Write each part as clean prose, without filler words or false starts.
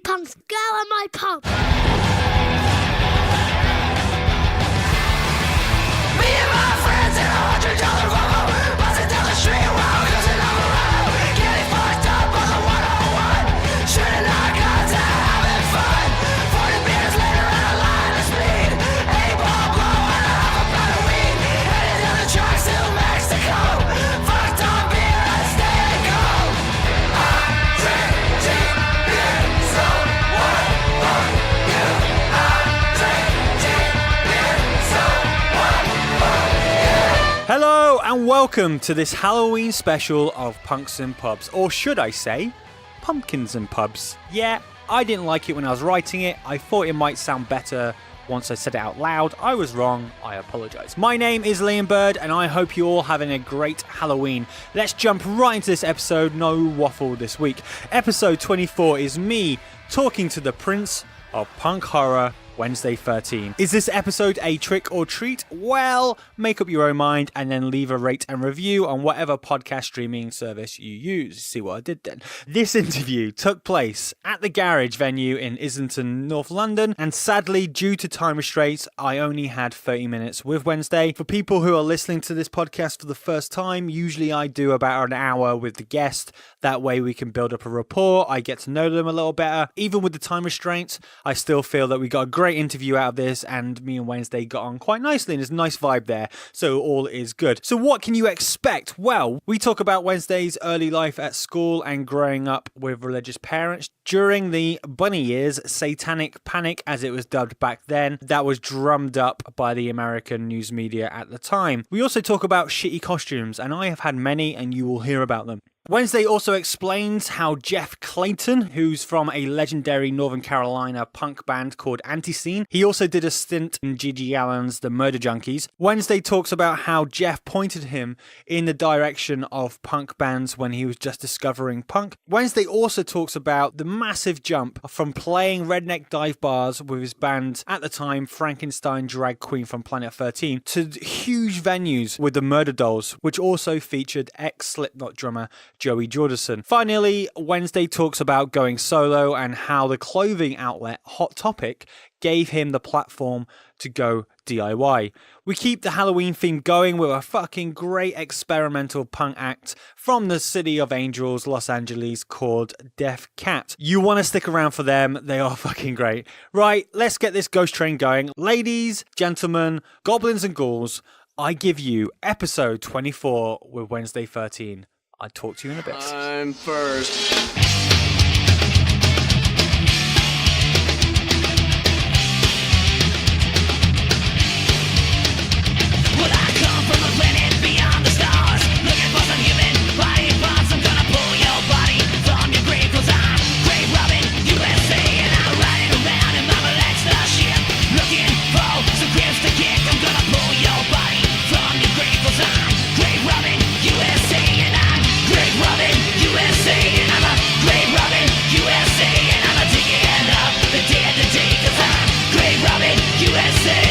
Punks, go on my pub. Me and my friends in $100 Volvo, buzzing down the street while we cruising on the road, getting fucked up on the 101, shooting our guns and having fun. 40 beers later and a line of speed, 8-ball blowing half a pound of weed, headed down the tracks to Mexico, fucked on beer and staying cold. I drink cheap beer, so what are you? I drink cheap beer, so what are you? Hello and welcome to this Halloween special of Punks and Pubs, or should I say, Pumpkins and Pubs. Yeah, I didn't like it when I was writing it. I thought it might sound better once I said it out loud. I was wrong. I apologise. My name is Liam Bird and I hope you're all having a great Halloween. Let's jump right into this episode. No waffle this week. Episode 24 is me talking to the Prince of Punk Horror, Wednesday 13. Is this episode a trick or treat? Well, make up your own mind and then leave a rate and review on whatever podcast streaming service you use. See what I did then? This interview took place at the Garage venue in Islington, North London, and sadly, due to time restraints, I only had 30 minutes with Wednesday. For people who are listening to this podcast for the first time, usually I do about an hour with the guest. That way we can build up a rapport. I get to know them a little better. Even with the time restraints, I still feel that we got a great interview out of this, and me and Wednesday got on quite nicely, and there's a nice vibe there, so all is good. So what can you expect? Well, we talk about Wednesday's early life at school and growing up with religious parents during the bunny years, Satanic Panic as it was dubbed back then, that was drummed up by the American news media at the time. We also talk about shitty costumes, and I have had many, and you will hear about them. Wednesday also explains how Jeff Clayton, who's from a legendary Northern Carolina punk band called Antiscene, he also did a stint in G.G. Allin's The Murder Junkies. Wednesday talks about how Jeff pointed him in the direction of punk bands when he was just discovering punk. Wednesday also talks about the massive jump from playing redneck dive bars with his band at the time, Frankenstein Drag Queen from Planet 13, to huge venues with the Murderdolls, which also featured ex-Slipknot drummer Joey Jordison. Finally, Wednesday talks about going solo and how the clothing outlet Hot Topic gave him the platform to go DIY. We keep the Halloween theme going with a fucking great experimental punk act from the City of Angels, Los Angeles, called Deaf Cat. You want to stick around for them. They are fucking great. Right, let's get this ghost train going. Ladies, gentlemen, goblins and ghouls, I give you episode 24 with Wednesday 13. I'll talk to you in a bit. I'm first. Well, I come from a planet beyond the stars, looking for some human body parts. I'm gonna pull your body from your grave, 'cause I'm grave robbing USA, and I'm riding around in my Alexa ship, looking for some grips to kick. I'm gonna pull your body from your grave, 'cause I'm grave robbing USA, and I'm grave robbing USA, and I'm a grave robbing USA, and I'm a digging up the dead today, 'cause I'm grave robbing USA.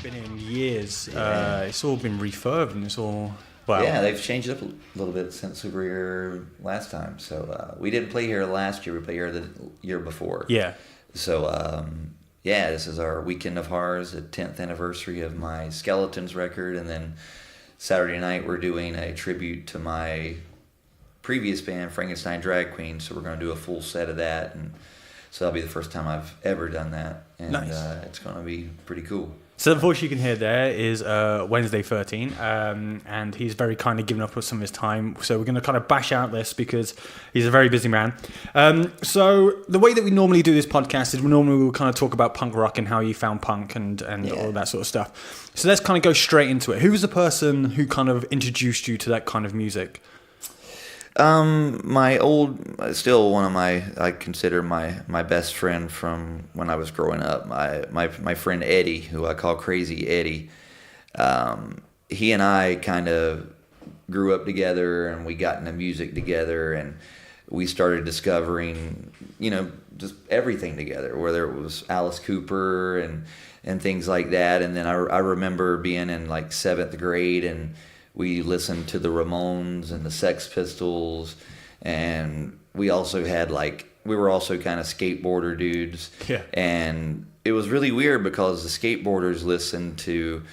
Been in years. It's all been refurbed and it's all... Well, yeah, they've changed it up a little bit since we were here last time. So we didn't play here last year. We played here the year before. Yeah. So, yeah, this is our Weekend of Horrors, the 10th anniversary of my Skeletons record. And then Saturday night we're doing a tribute to my previous band, Frankenstein Drag Queens. So we're going to do a full set of that. And so that'll be the first time I've ever done that. And Nice. It's going to be pretty cool. So the voice you can hear there is Wednesday 13, and he's very kindly given up with some of his time. So we're going to kind of bash out this because he's a very busy man. So the way that we normally do this podcast is we'll kind of talk about punk rock and how you found punk and all that sort of stuff. So let's kind of go straight into it. Who was the person who kind of introduced you to that kind of music? Still one of I consider my best friend from when I was growing up. My friend Eddie, who I call Crazy Eddie. He and I kind of grew up together, and we got into music together, and we started discovering, just everything together, whether it was Alice Cooper and things like that. And then I remember being in like 7th grade, and we listened to the Ramones and the Sex Pistols, and we also had we were also kind of skateboarder dudes. Yeah. And it was really weird because the skateboarders listened to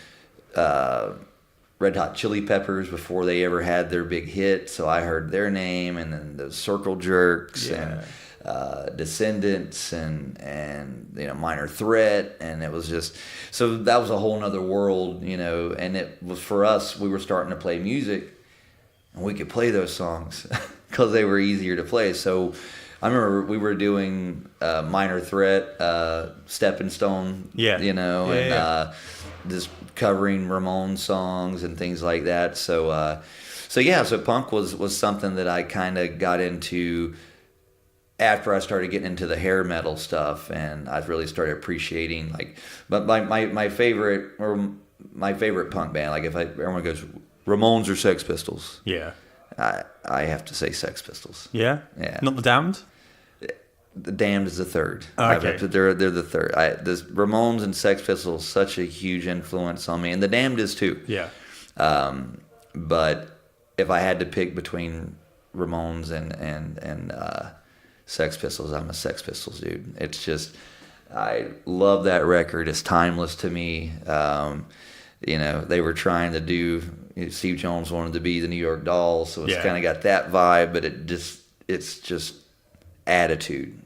Red Hot Chili Peppers before they ever had their big hit, so I heard their name, and then the Circle Jerks and Descendants and Minor Threat, and it was just, so that was a whole nother world, and it was for us, we were starting to play music, and we could play those songs because they were easier to play. So I remember we were doing Minor Threat, Stepping Stone, just covering Ramones songs and things like that. So punk was something that I kind of got into after I started getting into the hair metal stuff, and I really started appreciating but my favorite punk band, if everyone goes Ramones or Sex Pistols, I have to say Sex Pistols. Yeah. Not the Damned. The Damned is the third. Oh, okay. They're the third. The Ramones and Sex Pistols, such a huge influence on me, and the Damned is too. Yeah. But if I had to pick between Ramones and Sex Pistols, I'm a Sex Pistols dude. It's just, I love that record. It's timeless to me. They were trying to do. Steve Jones wanted to be the New York Dolls, so it's kind of got that vibe. But it's just attitude.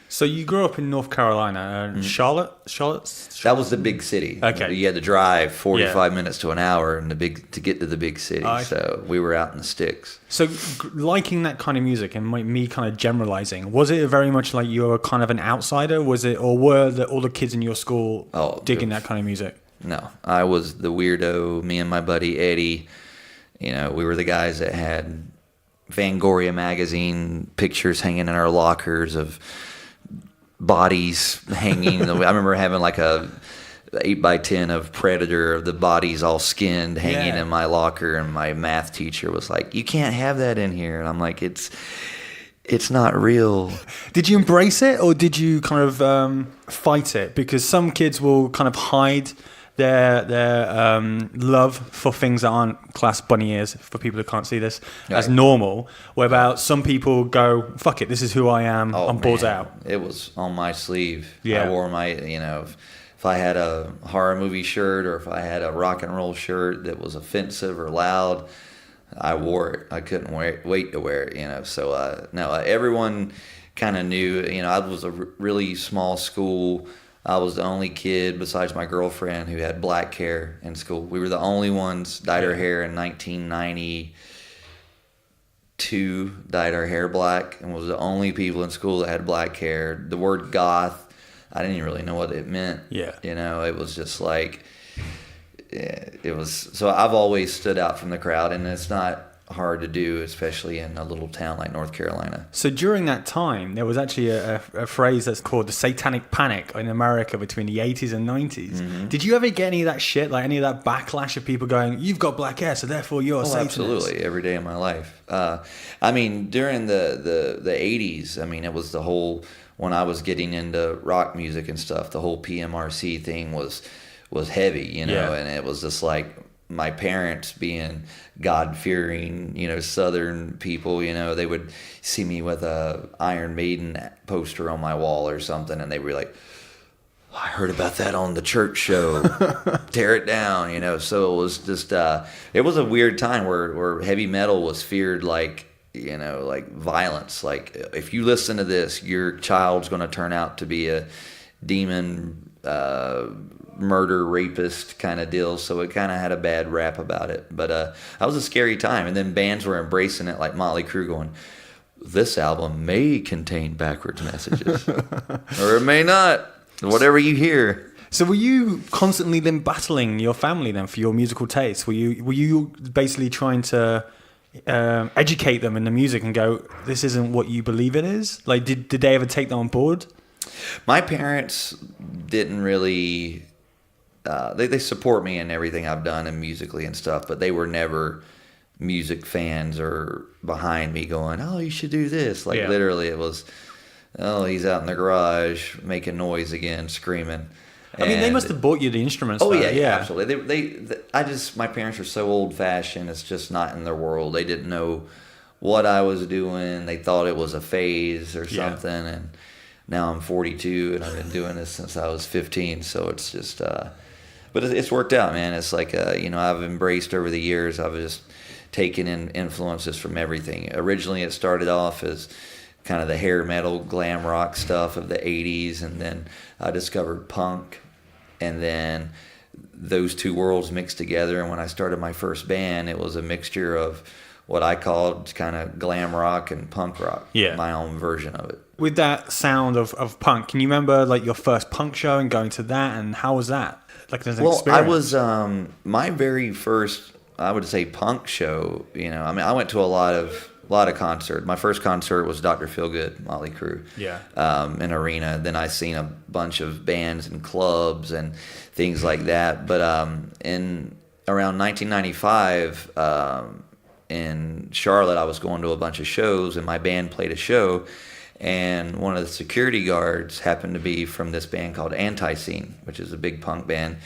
So you grew up in North Carolina, Charlotte? That was the big city. Okay. You had to drive 45 minutes to an hour to get to the big city. So we were out in the sticks. So liking that kind of music and me kind of generalizing, was it very much like you were kind of an outsider? Was it, or were all the kids in your school digging that kind of music? No, I was the weirdo. Me and my buddy Eddie, we were the guys that had Fangoria magazine pictures hanging in our lockers of bodies hanging. I remember having like a 8x10 of Predator of the bodies all skinned hanging in my locker, and my math teacher was like, "You can't have that in here," and I'm like, "It's not real." Did you embrace it, or did you kind of fight it? Because some kids will kind of hide their love for things that aren't class bunny ears, for people who can't see this, as normal, whereas some people go, fuck it, this is who I am, I'm balls out. It was on my sleeve. Yeah. I wore my, if I had a horror movie shirt, or if I had a rock and roll shirt that was offensive or loud, I wore it. I couldn't wait to wear it, so everyone kind of knew. I was a really small school. I was the only kid besides my girlfriend who had black hair in school. We were the only ones, dyed our hair in 1992, dyed our hair black, and was the only people in school that had black hair. The word goth, I didn't even really know what it meant. Yeah. It was just so I've always stood out from the crowd, and it's not hard to do, especially in a little town like North Carolina. So during that time, there was actually a phrase that's called the Satanic Panic in America between the 80s and 90s. Mm-hmm. Did you ever get any of that shit, like any of that backlash of people going, "You've got black hair, so therefore you're a Satanist"? Absolutely, every day of my life. During the 80s, it was the whole, when I was getting into rock music and stuff, the whole PMRC thing was heavy, and it was just like, my parents being God-fearing, Southern people, they would see me with a Iron Maiden poster on my wall or something, and they were like, "I heard about that on the church show. Tear it down," So it was just, it was a weird time where heavy metal was feared like violence. Like, if you listen to this, your child's going to turn out to be a demon, murder rapist kind of deal, so it kind of had a bad rap about it. But that was a scary time, and then bands were embracing it, like Motley Crue, going, "This album may contain backwards messages or it may not, whatever you hear." So were you constantly then battling your family then for your musical taste? Were you basically trying to educate them in the music and go, this isn't what you believe it is? Like, did they ever take that on board? My parents didn't really. They support me in everything I've done and musically and stuff, but they were never music fans or behind me going, "Oh, you should do this." Like literally, it was, "Oh, he's out in the garage making noise again, screaming." I mean, they must have bought you the instruments. Oh though. yeah, absolutely. My parents are so old fashioned. It's just not in their world. They didn't know what I was doing. They thought it was a phase or something. And now I'm 42 and I've been doing this since I was 15. So it's just, but it's worked out, man. It's like, I've embraced over the years. I've just taken in influences from everything. Originally, it started off as kind of the hair metal, glam rock stuff of the 80s. And then I discovered punk. And then those two worlds mixed together. And when I started my first band, it was a mixture of what I called kind of glam rock and punk rock. Yeah. My own version of it. With that sound of punk, can you remember like your first punk show and going to that? And how was that? Like as an experience? I was my very first, I would say, punk show. I went to a lot of concerts. My first concert was Dr. Feelgood, Motley Crue. Yeah. In arena. Then I seen a bunch of bands and clubs and things like that. But in around 1995, in Charlotte, I was going to a bunch of shows, and my band played a show. And one of the security guards happened to be from this band called Antiscene, which is a big punk band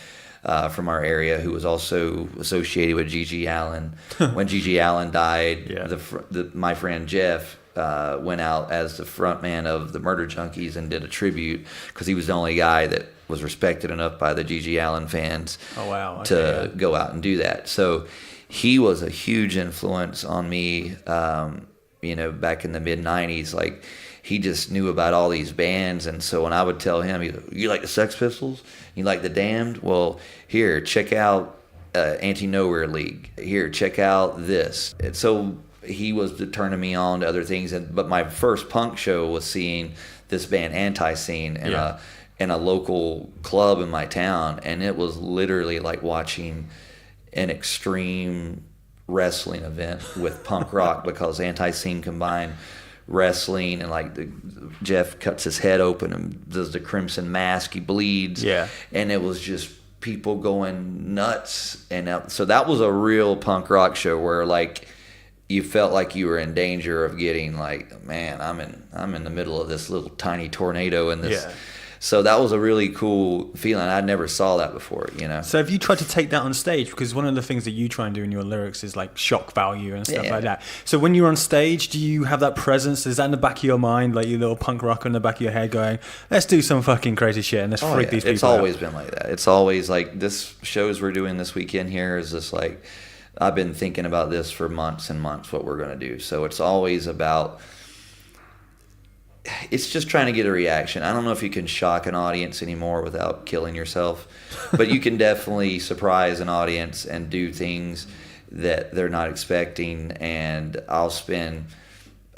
from our area, who was also associated with G.G. Allin. When G.G. Allin died, my friend Jeff went out as the front man of the Murder Junkies and did a tribute, because he was the only guy that was respected enough by the G.G. Allin fans to go out and do that. So he was a huge influence on me, back in the mid-'90s. Like, he just knew about all these bands, and so when I would tell him, "You like the Sex Pistols? You like the Damned? Well, here, check out Anti-Nowhere League. Here, check out this." And so he was turning me on to other things. But my first punk show was seeing this band Antiscene in a local club in my town, and it was literally like watching an extreme wrestling event with punk rock, because Antiscene combined wrestling and like Jeff cuts his head open and does the Crimson Mask, he bleeds, and it was just people going nuts. And so that was a real punk rock show where like you felt like you were in danger of getting like, man, I'm in the middle of this little tiny tornado and this. So that was a really cool feeling. I never saw that before, So have you tried to take that on stage? Because one of the things that you try and do in your lyrics is like shock value and stuff like that. So when you're on stage, do you have that presence? Is that in the back of your mind, like your little punk rocker in the back of your head going, let's do some fucking crazy shit and let's freak these people It's always been like that. It's always like this shows we're doing this weekend here is just like, I've been thinking about this for months and months, what we're going to do. So it's always about... It's just trying to get a reaction. I don't know if you can shock an audience anymore without killing yourself, but you can definitely surprise an audience and do things that they're not expecting. And I'll spend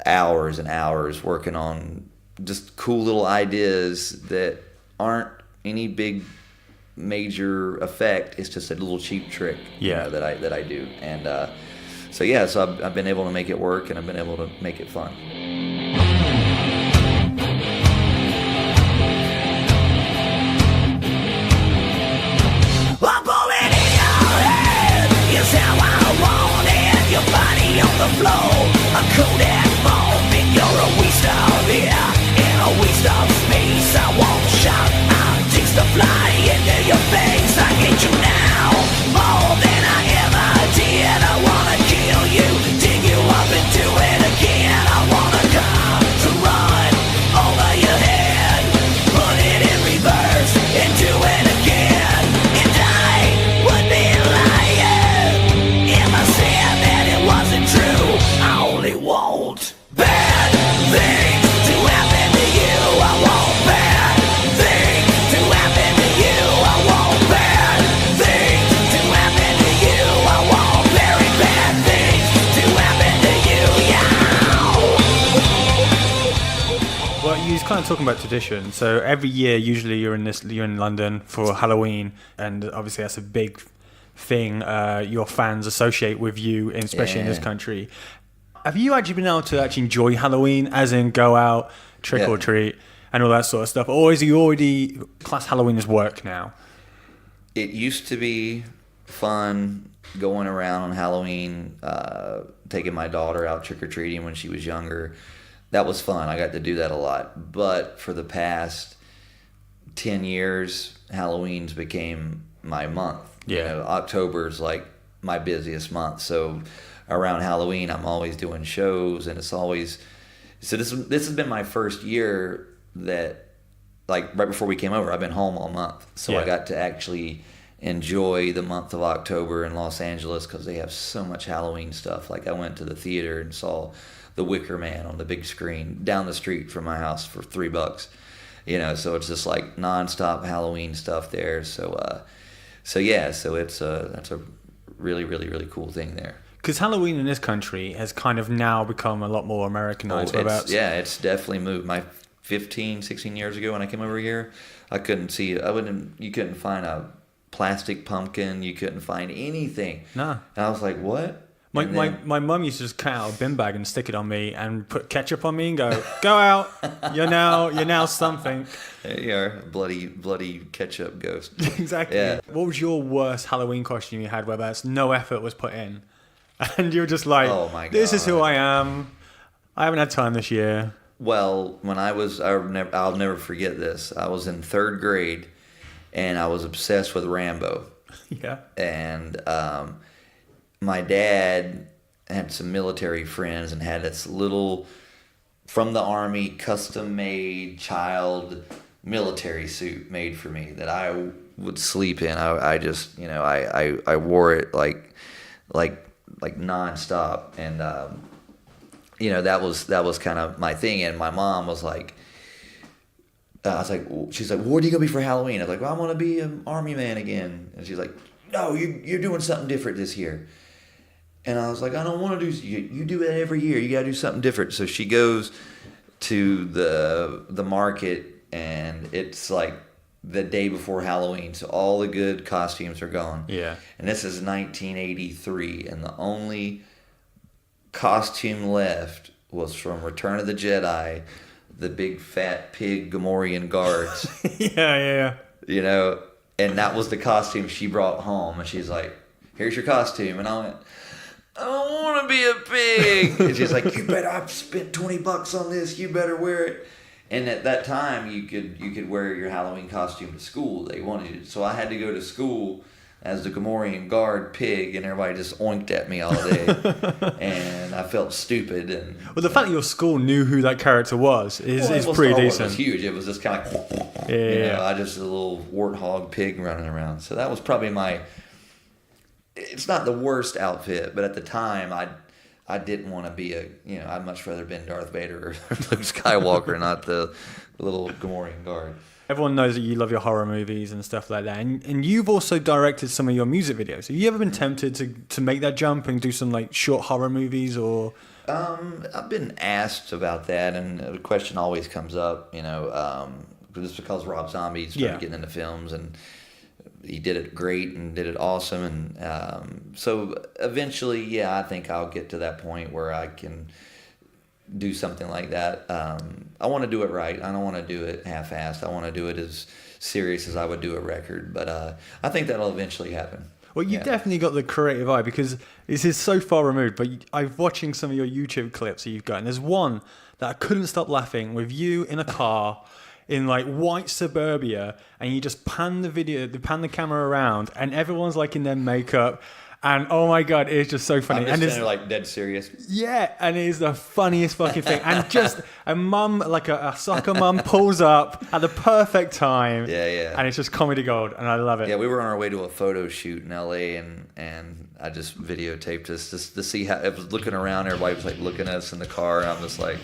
hours and hours working on just cool little ideas that aren't any big major effect. It's just a little cheap trick that I do. And so I've been able to make it work, and I've been able to make it fun. On the floor, a Kodak moment. You're a waste of air and a waste of space. I won't shout, I'll take the fly into your face. I hate you now more than I ever did. I wanna kill you, dig you up and do it again. I wanna come to run over your head, put it in reverse and do it again. And I would be lying if I said that it wasn't true. I only want bad things to happen to you. I want bad things to happen to you. I want bad things to happen to you. I want very bad things to happen to you. Yeah. Well, you was kind of talking about tradition. So every year, usually you're in London for Halloween, and obviously that's a big thing your fans associate with you, especially in this country. Have you actually been able to actually enjoy Halloween, as in go out, trick or treat, and all that sort of stuff? Or is you already class Halloween as work now? It used to be fun going around on Halloween, taking my daughter out trick-or-treating when she was younger. That was fun. I got to do that a lot. But for the past 10 years, Halloween's became my month. Yeah. You know, October's like my busiest month. So around Halloween, I'm always doing shows, and it's always... So this has been my first year that, like, right before we came over, I've been home all month. So I got to actually enjoy the month of October in Los Angeles because they have so much Halloween stuff. Like, I went to the theater and saw The Wicker Man on the big screen down the street from my house for $3. You know, so it's just like nonstop Halloween stuff there. So that's a really, really, really cool thing there. Because Halloween in this country has kind of now become a lot more Americanized. It's definitely moved. 16 years ago when I came over here, you couldn't find a plastic pumpkin, you couldn't find anything. Nah. And I was like, what? My mum used to just cut out a bin bag and stick it on me and put ketchup on me and go out. You're now something. You're a bloody ketchup ghost. Exactly. Yeah. What was your worst Halloween costume you had where there's no effort was put in? And you're just like, oh my God, this is who I am. I haven't had time this year. Well, when I'll never forget this. I was in 3rd grade, and I was obsessed with Rambo. Yeah. And my dad had some military friends and had this little, from the Army, custom-made child military suit made for me that I would sleep in. I just, I wore it like nonstop, and that was kind of my thing. And my mom was like, she's like, well, what are you gonna be for Halloween? I was like, well, I want to be an Army man again. And she's like, no, you're doing something different this year. And I was like, I don't want to do. You do it every year. You gotta do something different. So she goes to the market, and it's like the day before Halloween, so all the good costumes are gone. Yeah. And this is 1983, and the only costume left was from Return of the Jedi, the big fat pig Gamorrean guards. Yeah. You know, and that was the costume she brought home, and she's like, here's your costume. And I went, I don't want to be a pig. And she's like, I've spent $20 on this, you better wear it. And at that time, you could wear your Halloween costume to school. They wanted you. So I had to go to school as the Gamorrean guard pig, and everybody just oinked at me all day. And I felt stupid. And well, the fact that your school knew who that character was is pretty decent. It was huge. It was just kind of, I just a little warthog pig running around. So that was probably it's not the worst outfit, but at the time, I didn't want to be I'd much rather been Darth Vader or Luke Skywalker, not the little Gamorrean guard. Everyone knows that you love your horror movies and stuff like that. And you've also directed some of your music videos. Have you ever been tempted to make that jump and do some like short horror movies or? I've been asked about that, and the question always comes up, just because Rob Zombie started getting into films, and he did it great and did it awesome. And so eventually, I think I'll get to that point where I can do something like that. I want to do it right. I don't want to do it half-assed. I want to do it as serious as I would do a record. But I think that'll eventually happen. Well, you've definitely got the creative eye, because this is so far removed. But I'm watching some of your YouTube clips that you've got, and there's one that I couldn't stop laughing with you in a car in like white suburbia, and you just pan the camera around, and everyone's like in their makeup. And oh my God, it's just so funny. I'm just like dead serious. Yeah, and it is the funniest fucking thing. And just a mum, like a soccer mum, pulls up at the perfect time. Yeah. And it's just comedy gold, and I love it. Yeah, we were on our way to a photo shoot in LA, and I just videotaped us just to see how I was looking around. Everybody was like looking at us in the car, and I'm just like,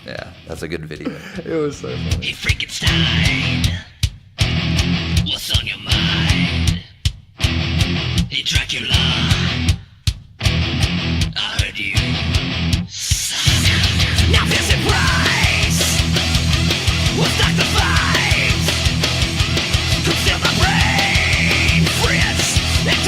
yeah, that's a good video. It was so funny. Hey Frankenstein, what's on your mind? Hey Dracula, I heard you suck. Now there's a price. We'll start the fight. Come steal my brain, friends, and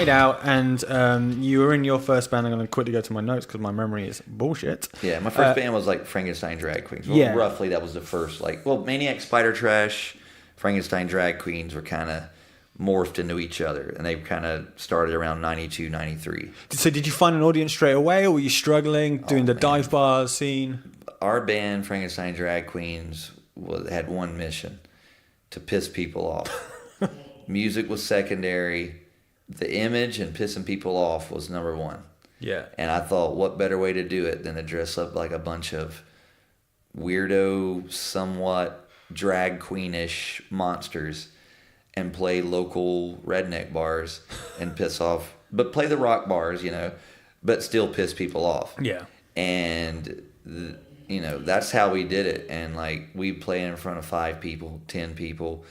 started out and you were in your first band. I'm going to quickly go to my notes because my memory is bullshit. Yeah, my first band was like Frankenstein Drag Queens. Well, Yeah. roughly that was the first. Maniac, Spider Trash, Frankenstein Drag Queens were kind of morphed into each other, and they kind of started around 92, 93. So did you find an audience straight away, or were you struggling doing the dive bar scene? Our band, Frankenstein Drag Queens, had one mission: to piss people off. Music was secondary. The image and pissing people off was number one. Yeah. And I thought, what better way to do it than to dress up like a bunch of weirdo, somewhat drag queenish monsters and play local redneck bars and piss off, but play the rock bars, but still piss people off. Yeah. And, that's how we did it. And we play in front of 5 people, 10 people.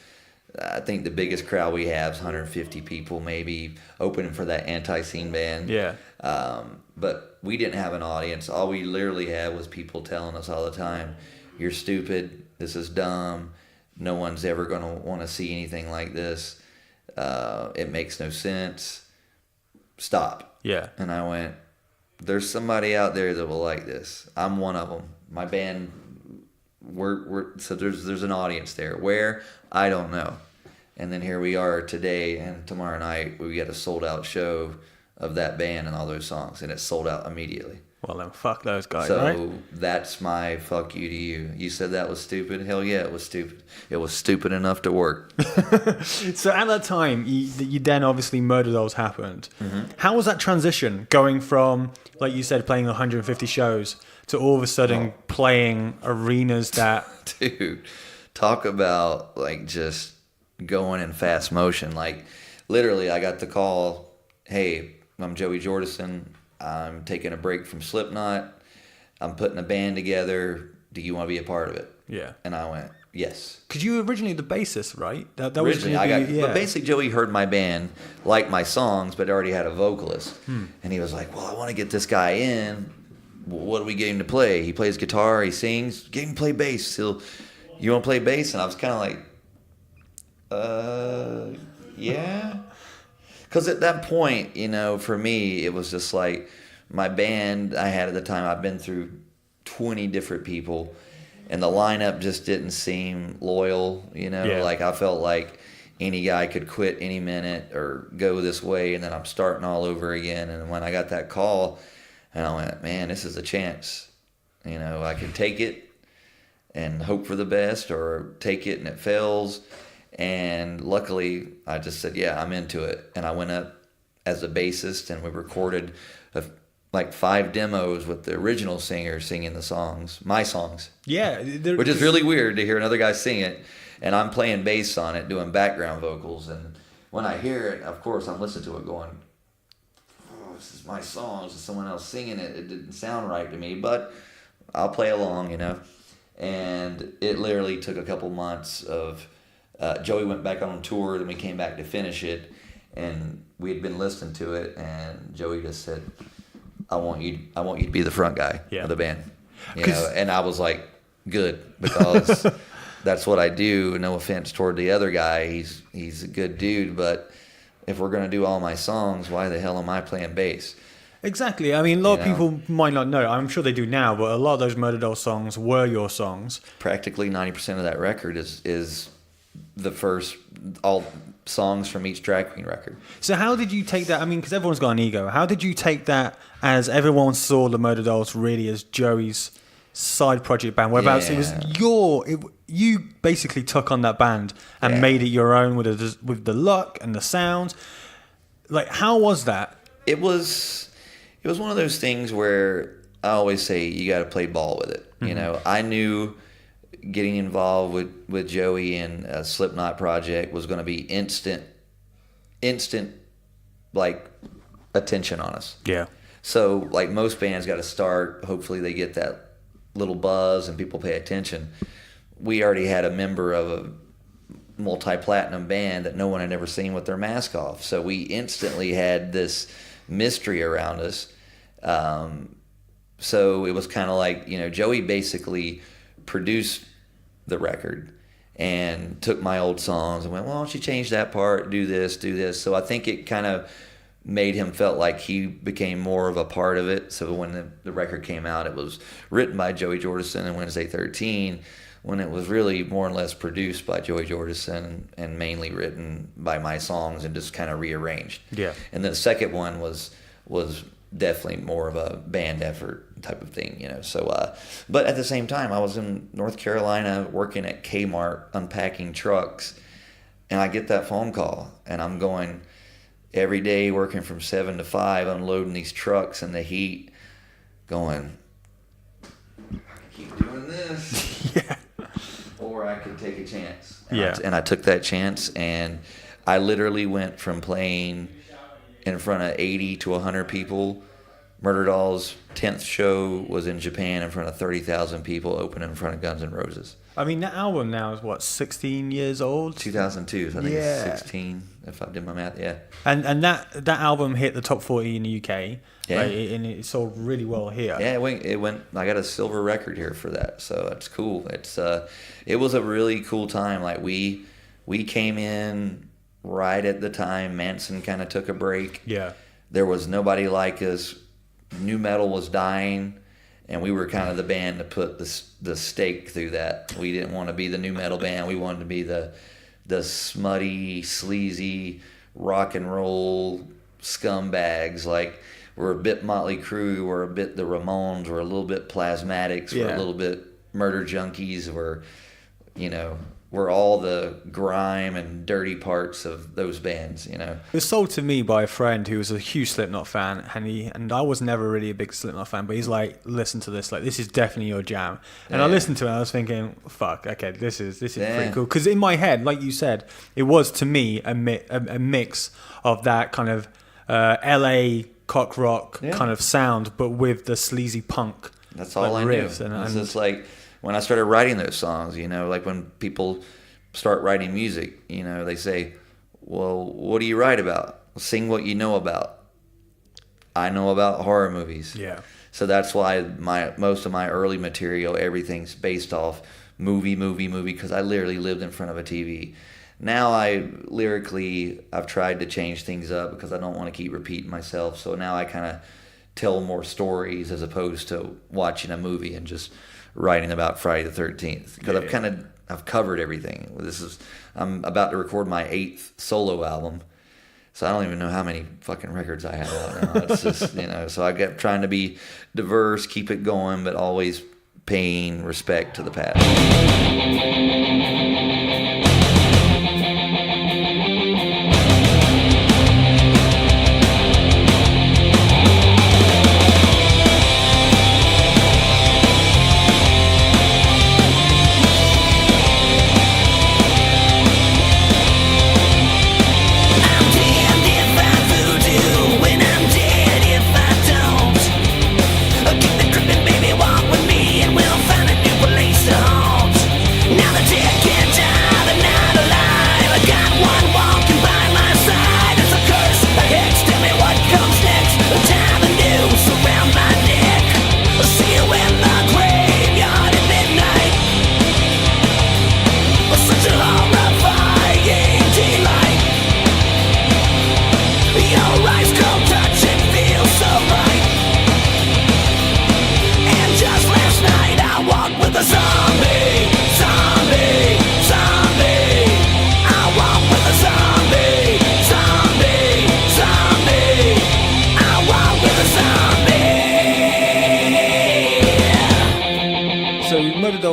I think the biggest crowd we have is 150 people, maybe, opening for that Antiscene band. Yeah. But we didn't have an audience. All we literally had was people telling us all the time, "You're stupid. This is dumb. No one's ever going to want to see anything like this. It makes no sense. Stop." Yeah. And I went, "There's somebody out there that will like this. I'm one of them. My band, so there's an audience there. Where? I don't know." And then here we are today, and tomorrow night we get a sold out show of that band and all those songs, and it's sold out immediately. Well, then fuck those guys, So right? that's my fuck you to you. You said that was stupid? Hell yeah, it was stupid. It was stupid enough to work. So at that time, you then obviously Murderdolls happened. Mm-hmm. How was that transition going from, like you said, playing 150 shows to all of a sudden playing arenas that... Dude, talk about just going in fast motion. Literally, I got the call, "Hey, I'm Joey Jordison. I'm taking a break from Slipknot. I'm putting a band together. Do you want to be a part of it?" Yeah. And I went, "Yes." Because you were originally the bassist, right? That was Originally, gonna be, but basically Joey heard my band, liked my songs, but already had a vocalist. And he was like, "Well, I want to get this guy in. What do we get him to play? He plays guitar, he sings. Get him to play bass. You want to play bass?" And I was kind of like, yeah. Because at that point, for me, it was just my band I had at the time, I've been through 20 different people, and the lineup just didn't seem loyal, Yeah. I felt like any guy could quit any minute or go this way, and then I'm starting all over again. And when I got that call, and I went, "Man, this is a chance. I can take it and hope for the best, or take it and it fails." And luckily, I just said, "Yeah, I'm into it." And I went up as a bassist, and we recorded 5 demos with the original singer singing the songs, my songs. Yeah. Which is really weird to hear another guy sing it, and I'm playing bass on it, doing background vocals. And when I hear it, of course, I'm listening to it going, "Oh, this is my songs. Is someone else singing it? It didn't sound right to me, but I'll play along, And it literally took a couple months of... Joey went back on tour, then we came back to finish it, and we had been listening to it, and Joey just said, I want you to be the front guy of the band." And I was like, good, because that's what I do. No offense toward the other guy. He's a good dude, but if we're going to do all my songs, why the hell am I playing bass? Exactly. I mean, a lot of people might not know. I'm sure they do now, but a lot of those Murderdolls songs were your songs. Practically 90% of that record is the first, all songs from each drag queen record. So how did you take that? I mean, because everyone's got an ego. How did you take that as everyone saw the Murderdolls really as Joey's side project band? Whereabouts it was you basically took on that band and made it your own with the look and the sound. How was that? It was one of those things where I always say you got to play ball with it. Mm-hmm. I knew getting involved with Joey and a Slipknot project was going to be instant attention on us. Yeah. So most bands got to start, hopefully they get that little buzz and people pay attention. We already had a member of a multi-platinum band that no one had ever seen with their mask off. So we instantly had this mystery around us. So it was kind of Joey basically produced the record and took my old songs and went, "Well, why don't you change that part, do this." So I think it kind of made him felt like he became more of a part of it. So when the record came out, it was written by Joey Jordison and Wednesday 13, when it was really more or less produced by Joey Jordison and mainly written by my songs and just kind of rearranged. Yeah. And the second one was definitely more of a band effort type of thing, you know. So, but at the same time, I was in North Carolina working at Kmart unpacking trucks, and I get that phone call, and I'm going every day working from 7 to 5, unloading these trucks in the heat, going, keep doing this. Yeah. Or I could take a chance. And I took that chance, and I literally went from playing in front of 80 to 100 people. Murderdolls' 10th show was in Japan in front of 30,000 people, opening in front of Guns N' Roses. I mean, that album now is, what, 16 years old? 2002, so I think it's 16, if I did my math, yeah. And that album hit the top 40 in the UK, Yeah. and it sold really well here. Yeah, it went. I got a silver record here for that, so it's cool. It was a really cool time. Like we came in right at the time Manson kind of took a break. Yeah. There was nobody like us. Nu metal was dying, and we were kind of the band to put the stake through that. We didn't want to be the nu metal band. We wanted to be the smutty, sleazy, rock and roll scumbags. Like, we're a bit Motley Crue, we're a bit the Ramones, we're a little bit Plasmatics, we're a little bit Murder Junkies, we're all the grime and dirty parts of those bands, you know. It was sold to me by a friend who was a huge Slipknot fan, and I was never really a big Slipknot fan, but he's like, listen to this, like, this is definitely your jam. And I listened to it, and I was thinking, fuck, okay, this is pretty cool. Because in my head, like you said, it was to me a mix of that kind of LA cock rock kind of sound, but with the sleazy punk. That's all I knew. And it's just like, when I started writing those songs, you know, like when people start writing music, you know, they say, well, what do you write about? Sing what you know about. I know about horror movies. Yeah. So that's why most of my early material, everything's based off movie, because I literally lived in front of a TV. Now I've tried to change things up because I don't want to keep repeating myself. So now I kind of tell more stories as opposed to watching a movie and just writing about Friday the 13th, because I've covered everything. I'm about to record my 8th solo album, so I don't even know how many fucking records I have out now. It's just, you know, so I kept trying to be diverse, keep it going, but always paying respect to the past.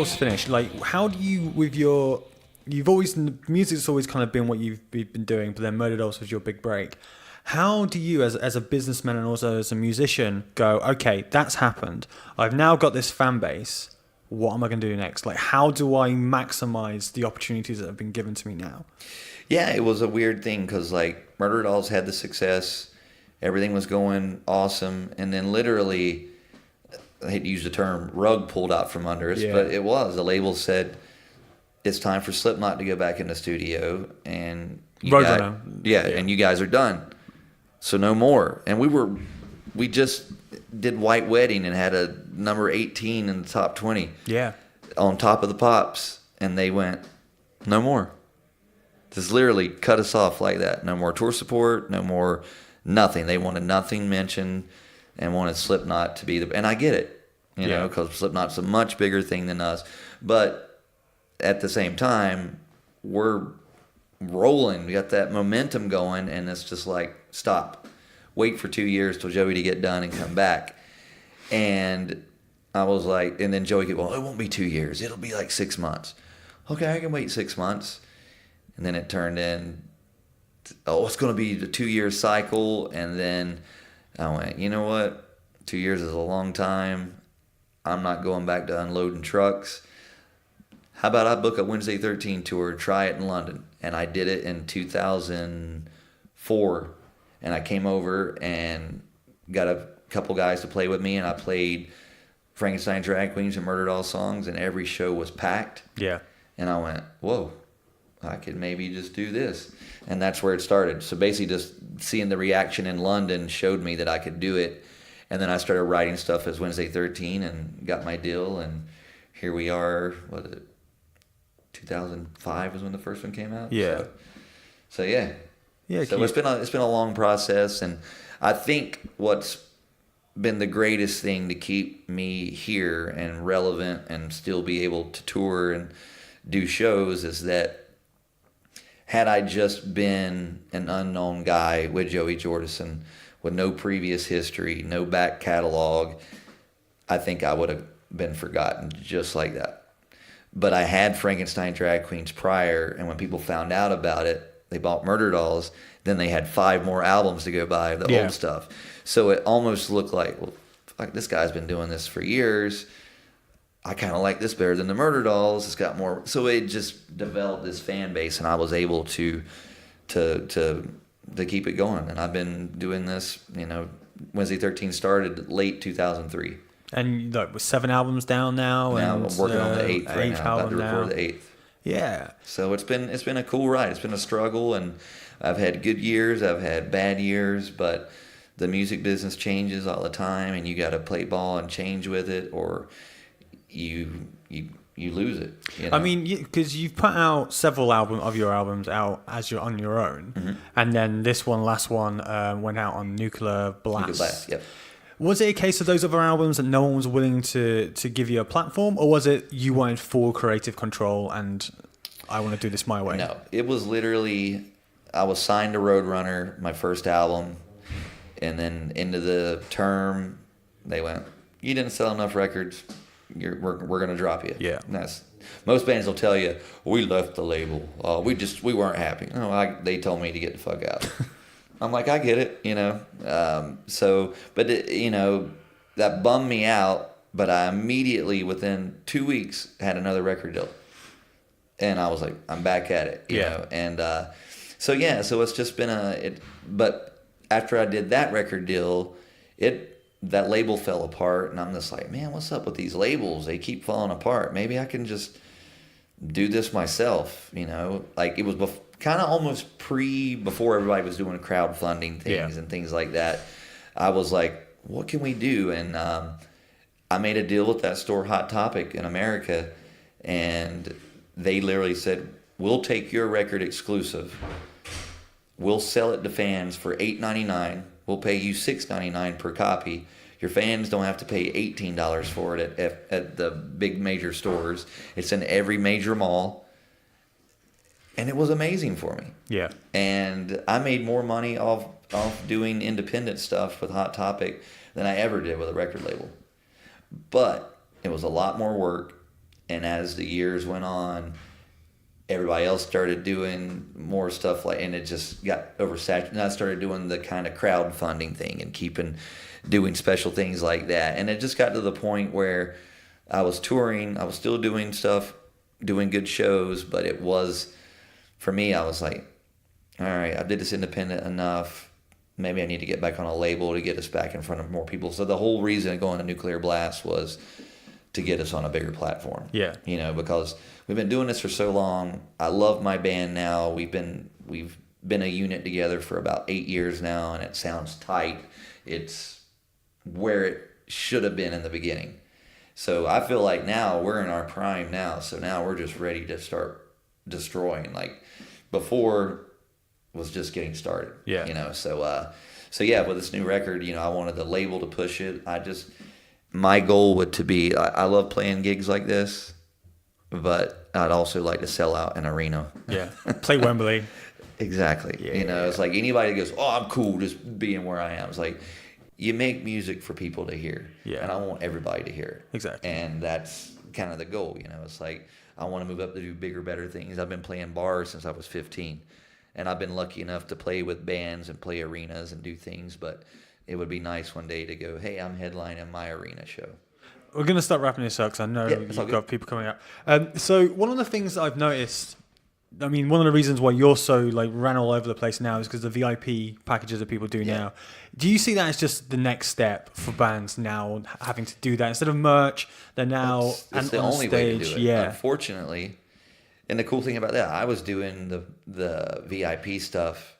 Finished. Like, how do you, music's always kind of been what you've been doing, but then Murderdolls was your big break. How do you, as a businessman and also as a musician, go, okay, that's happened. I've now got this fan base. What am I going to do next? Like, how do I maximize the opportunities that have been given to me now? Yeah, it was a weird thing because, like, Murderdolls had the success. Everything was going awesome. And then literally, I hate to use the term, rug pulled out from under us, but it was. The label said, it's time for Slipknot to go back in the studio, and Roadrunner. And you guys are done. So no more. And we just did White Wedding and had a number 18 in the top 20. Yeah. On Top of the Pops. And they went, no more. Just literally cut us off like that. No more tour support, no more nothing. They wanted nothing mentioned and wanted Slipknot to be and I get it, you know, because Slipknot's a much bigger thing than us. But at the same time, we're rolling. We got that momentum going, and it's just like, stop. Wait for 2 years till Joey to get done and come back. And I was like, and then Joey goes, well, it won't be 2 years. It'll be like 6 months. Okay, I can wait 6 months. And then it turned in, it's going to be the 2 year cycle. And then I went, you know what? 2 years is a long time. I'm not going back to unloading trucks. How about I book a Wednesday 13 tour, try it in London? And I did it in 2004. And I came over and got a couple guys to play with me, and I played Frankenstein Drag Queens and Murderdolls songs, and every show was packed. Yeah. And I went, whoa, I could maybe just do this. And that's where it started. So basically just seeing the reaction in London showed me that I could do it. And then I started writing stuff as Wednesday 13 and got my deal. And here we are, 2005 was when the first one came out? Yeah. So yeah. Yeah. So it's been a long process. And I think what's been the greatest thing to keep me here and relevant and still be able to tour and do shows is that had I just been an unknown guy with Joey Jordison with no previous history, no back catalog, I think I would have been forgotten just like that. But I had Frankenstein Drag Queens prior, and when people found out about it, they bought Murderdolls. Then they had 5 more albums to go by of the old stuff. So it almost looked like, well, fuck, this guy's been doing this for years. I kind of like this better than the Murderdolls. It's got more. So it just developed this fan base, and I was able to keep it going. And I've been doing this, Wednesday 13 started late 2003. And like with 7 albums down now. Now and, I'm working on the 8th right now. About to record the 8th. Yeah. So it's been a cool ride. It's been a struggle, and I've had good years. I've had bad years, but the music business changes all the time, and you got to play ball and change with it, or you lose it. I mean, because you've put out several of your albums out as you're on your own, mm-hmm. and then this last one, went out on Nuclear Blast. Nuclear Blast, yep. Was it a case of those other albums that no one was willing to give you a platform, or was it you wanted full creative control and I want to do this my way? No, it was literally, I was signed to Roadrunner, my first album, and then into the term, they went, you didn't sell enough records, we're going to drop you. Yeah. And most bands will tell you, we left the label, we weren't happy. No, they told me to get the fuck out. I'm like, I get it, but that bummed me out, but I immediately, within 2 weeks, had another record deal. And I was like, I'm back at it, you know? And so it's just been but after I did that record deal, that label fell apart, and I'm just like, man, what's up with these labels? They keep falling apart. Maybe I can just do this myself, Like, it was kind of almost before everybody was doing crowdfunding things and things like that. I was like, what can we do? And I made a deal with that store, Hot Topic in America, and they literally said, we'll take your record exclusive. We'll sell it to fans for $8.99. We'll pay you $6.99 per copy. Your fans don't have to pay $18 for it at the big major stores. It's in every major mall. And it was amazing for me. Yeah. And I made more money off doing independent stuff with Hot Topic than I ever did with a record label. But it was a lot more work. And as the years went on, everybody else started doing more stuff and it just got oversaturated. And I started doing the kind of crowdfunding thing and doing special things like that. And it just got to the point where I was touring. I was still doing stuff, doing good shows, but it was, for me, I was like, all right, I did this independent enough. Maybe I need to get back on a label to get us back in front of more people. So the whole reason of going to Nuclear Blast was to get us on a bigger platform. Yeah. Because we've been doing this for so long. I love my band now. We've been a unit together for about 8 years now, and it sounds tight. It's where it should have been in the beginning. So I feel like now we're in our prime now. So now we're just ready to start destroying. Like before was just getting started. Yeah. So yeah, with this new record, I wanted the label to push it. My goal would to be, I love playing gigs like this, but I'd also like to sell out an arena. Yeah, play Wembley. Exactly. Yeah. It's like anybody goes, oh, I'm cool just being where I am. It's like, you make music for people to hear. Yeah. And I want everybody to hear it. Exactly. And that's kind of the goal, It's like, I want to move up to do bigger, better things. I've been playing bars since I was 15. And I've been lucky enough to play with bands and play arenas and do things. But it would be nice one day to go, hey, I'm headlining my arena show. We're going to start wrapping this up because I know you've got people coming up. So one of the things that I've noticed, I mean, one of the reasons why you're so like ran all over the place now is because the VIP packages that people do now. Do you see that as just the next step for bands now having to do that instead of merch? They're now it's the on only stage. way to do it. Yeah, Unfortunately, and the cool thing about that, I was doing the VIP stuff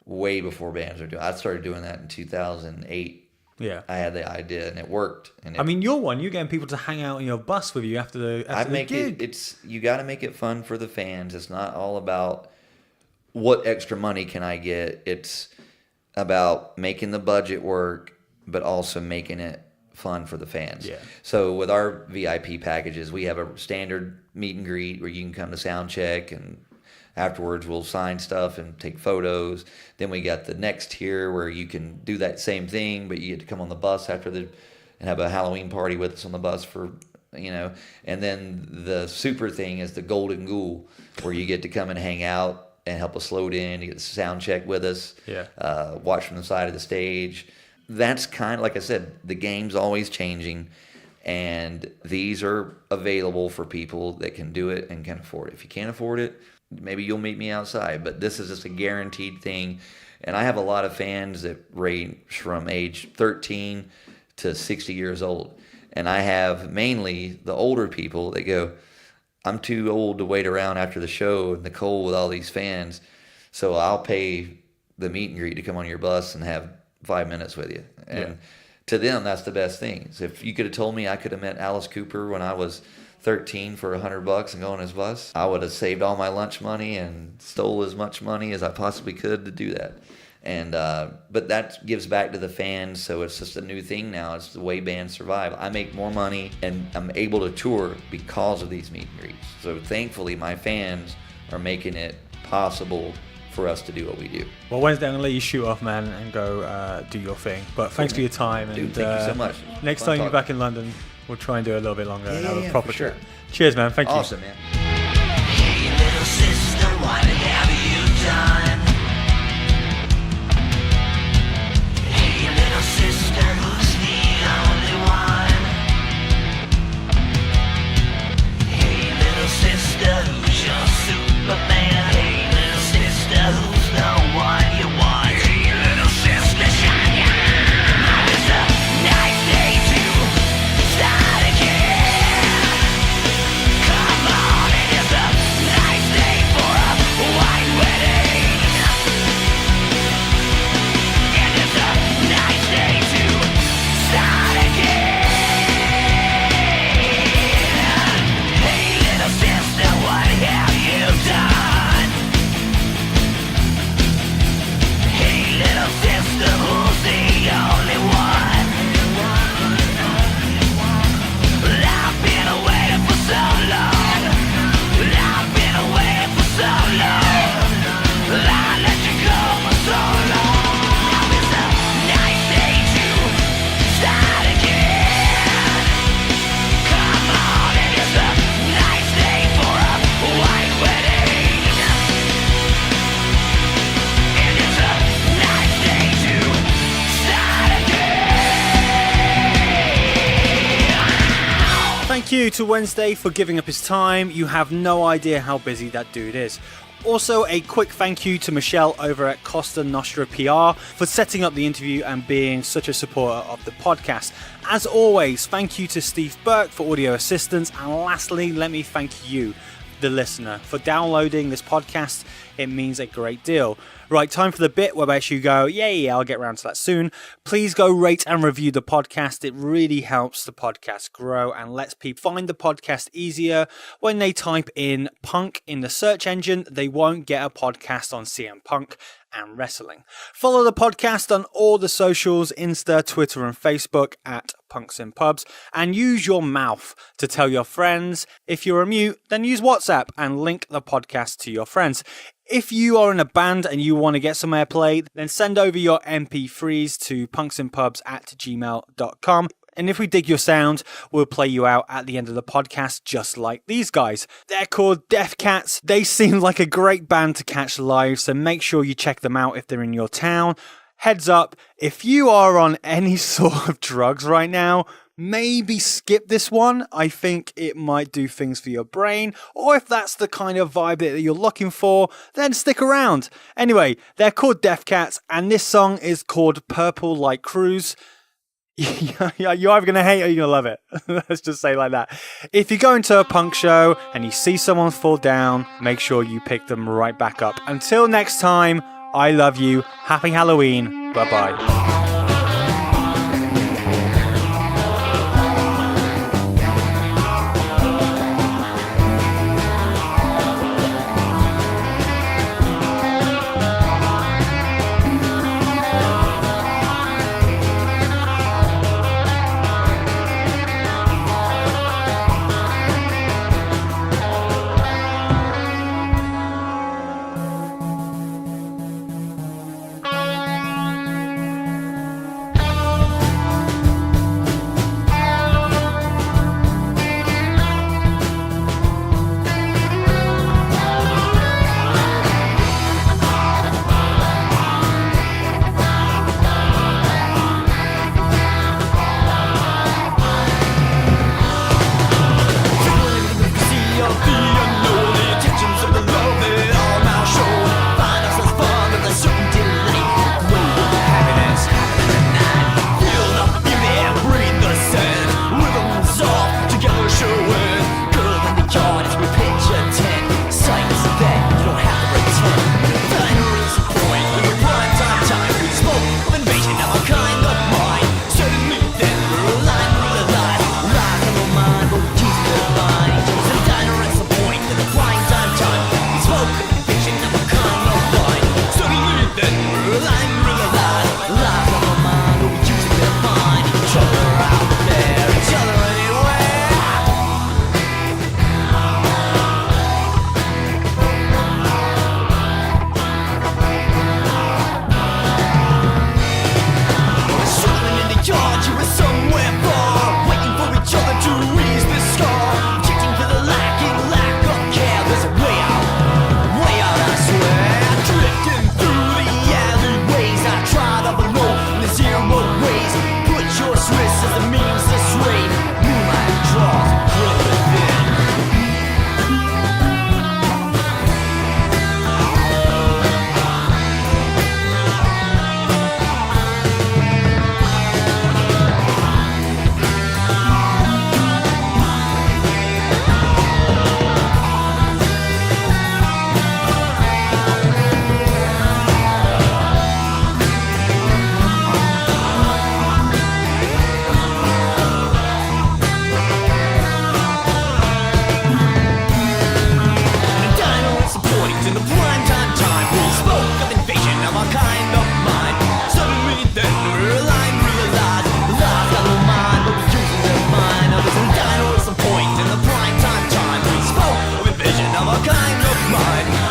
way before bands were doing. I started doing that in 2008. yeah. I had the idea and it worked. And I mean, you're getting people to hang out in your bus with you after the gig. You got to make it fun for the fans. It's not all about what extra money can I get. It's about making the budget work, but also making it fun for the fans. Yeah. So with our VIP packages, we have a standard meet and greet where you can come to sound check, and afterwards we'll sign stuff and take photos. Then we got the next tier where you can do that same thing, but you get to come on the bus and have a Halloween party with us on the bus for, and then the super thing is the Golden Ghoul, where you get to come and hang out and help us load in. You get to sound check with us. Yeah. Watch from the side of the stage. That's kind of, like I said, the game's always changing, and these are available for people that can do it and can afford it. If you can't afford it, maybe you'll meet me outside, but this is just a guaranteed thing. And I have a lot of fans that range from age 13 to 60 years old. And I have mainly the older people that go, I'm too old to wait around after the show in the cold with all these fans, so I'll pay the meet and greet to come on your bus and have 5 minutes with you. And to them, that's the best thing. So if you could have told me I could have met Alice Cooper when I was 13 for $100 and go on his bus, I would have saved all my lunch money and stole as much money as I possibly could to do that. And but that gives back to the fans, so it's just a new thing now. It's the way bands survive. I make more money and I'm able to tour because of these meet and greets. So thankfully my fans are making it possible for us to do what we do. Well, Wednesday I'm going to let you shoot off, man, and go do your thing. But thanks for your time. Dude, and thank you so much. Next Fun time you're talking. back in London, we'll try and do it a little bit longer and have a proper for sure. chat. Cheers, man. Thank you. Awesome, man. Hey, little sister, what have you done? Hey, little sister, who's the only one? Hey, little sister, who's your Superman? Hey, little sister, who's the one you want? Hey, little sister, shine your eye. Now it's a nice day to start again. Come on, it is a nice day for a white wedding. And it's a nice day to start again. Hey, little sister, what have you done? Hey, little sister, who's the only one? Well, I've been away for so long. Well, I've been away for so long. Well, I let you go for so long. Now it's a nice day to start again. Come on, it is a nice day for a white wedding. And it's a nice day to start again. Thank you to Wednesday for giving up his time. You have no idea how busy that dude is. Also, a quick thank you to Michelle over at Costa Nostra PR for setting up the interview and being such a supporter of the podcast. As always, thank you to Steve Burke for audio assistance. And lastly, let me thank you the listener. For downloading this podcast, it means a great deal. Right, time for the bit where I actually go, yeah, I'll get around to that soon. Please go rate and review the podcast. It really helps the podcast grow and lets people find the podcast easier. When they type in punk in the search engine, they won't get a podcast on CM Punk and wrestling. Follow the podcast on all the socials, Insta, Twitter and Facebook at Punks in Pubs, and use your mouth to tell your friends. If you're a mute, then use WhatsApp and link the podcast to your friends. If you are in a band and you want to get some airplay, then send over your MP3s to punksinpubs@gmail.com. And if we dig your sound, we'll play you out at the end of the podcast, just like these guys. They're called Death Cats. They seem like a great band to catch live, so make sure you check them out if they're in your town. Heads up, if you are on any sort of drugs right now, maybe skip this one. I think it might do things for your brain. Or if that's the kind of vibe that you're looking for, then stick around. Anyway, they're called Death Cats, and this song is called Purple Light Cruise. You're either going to hate it or you're going to love it. Let's just say it like that. If you go into a punk show and you see someone fall down, make sure you pick them right back up. Until next time, I love you. Happy Halloween. Bye-bye. Kind of mind.